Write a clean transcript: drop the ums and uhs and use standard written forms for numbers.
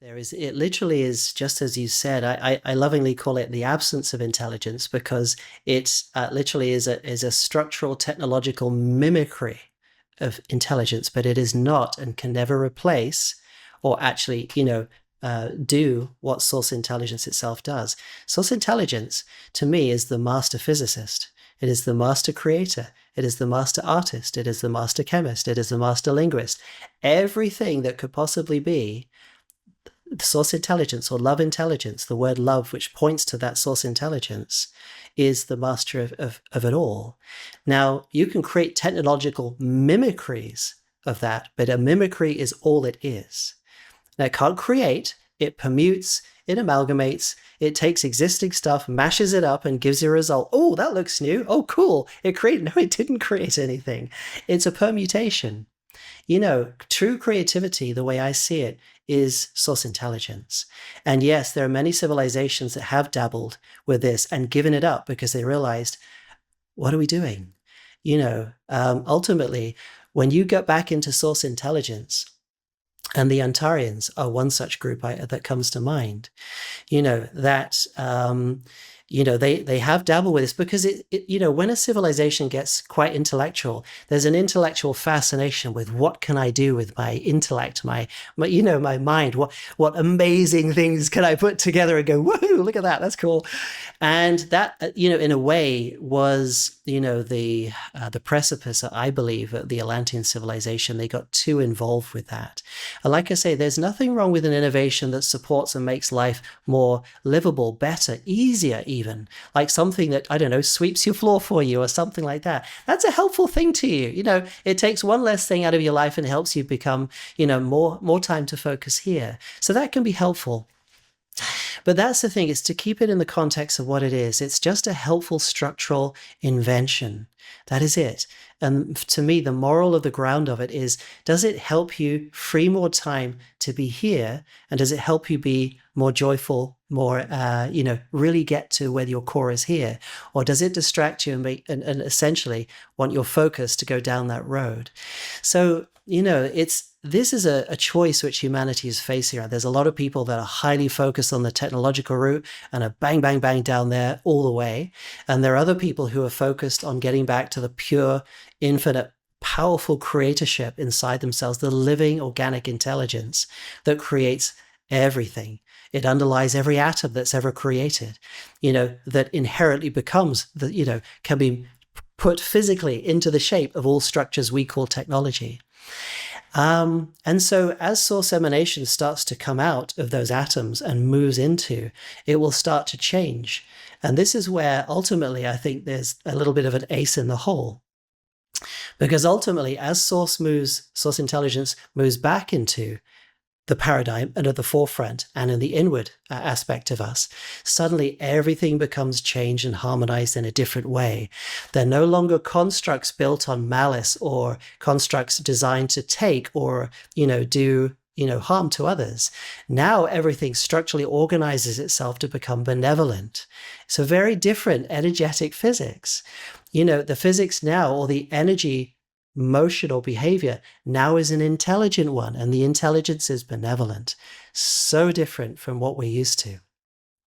It literally is just as you said. I lovingly call it the absence of intelligence because it literally is a structural technological mimicry of intelligence, but it is not and can never replace or actually, do what source intelligence itself does. Source intelligence, to me, is the master physicist. It is the master creator. It is the master artist. It is the master chemist. It is the master linguist. Everything that could possibly be source intelligence or love intelligence, the word love, which points to that source intelligence, is the master of it all. Now, you can create technological mimicries of that, but a mimicry is all it is. Now, it can't create, it permutes, it amalgamates, it takes existing stuff, mashes it up, and gives you a result. Oh, that looks new. Oh, cool. No, it didn't create anything. It's a permutation. True creativity, the way I see it, is source intelligence. And yes, there are many civilizations that have dabbled with this and given it up because they realized, what are we doing? Ultimately, when you get back into source intelligence, and the Antarians are one such group that comes to mind, they have dabbled with this because when a civilization gets quite intellectual, there's an intellectual fascination with what can I do with my intellect, my mind, what amazing things can I put together and go, woohoo, look at that, that's cool. And that, in a way was, the precipice, I believe, of the Atlantean civilization. They got too involved with that. And like I say, there's nothing wrong with an innovation that supports and makes life more livable, better, easier even. Like something that, I don't know, sweeps your floor for you or something like that. That's a helpful thing to you. It takes one less thing out of your life and helps you become, more time to focus here. So that can be helpful. But that's the thing, is to keep it in the context of what it is. It's just a helpful structural invention. That is it. And to me, the moral of the ground of it is, does it help you free more time to be here? And does it help you be more joyful, more, really get to where your core is here? Or does it distract you and essentially want your focus to go down that road? So, this is a choice which humanity is facing. There's a lot of people that are highly focused on the technological route and are bang, bang, bang down there all the way. And there are other people who are focused on getting back to the pure, infinite, powerful creatorship inside themselves, the living organic intelligence that creates everything. It underlies every atom that's ever created, that inherently becomes, can be put physically into the shape of all structures we call technology. And so as source emanation starts to come out of those atoms and moves into, it will start to change. And this is where ultimately I think there's a little bit of an ace in the hole. Because ultimately, as source intelligence moves back into the paradigm and at the forefront and in the inward aspect of us, suddenly everything becomes changed and harmonized in a different way. They're no longer constructs built on malice or constructs designed to take or, do harm to others. Now everything structurally organizes itself to become benevolent. It's a very different energetic physics. The physics now, or the energy motion or behavior, now is an intelligent one, and the intelligence is benevolent. So different from what we're used to.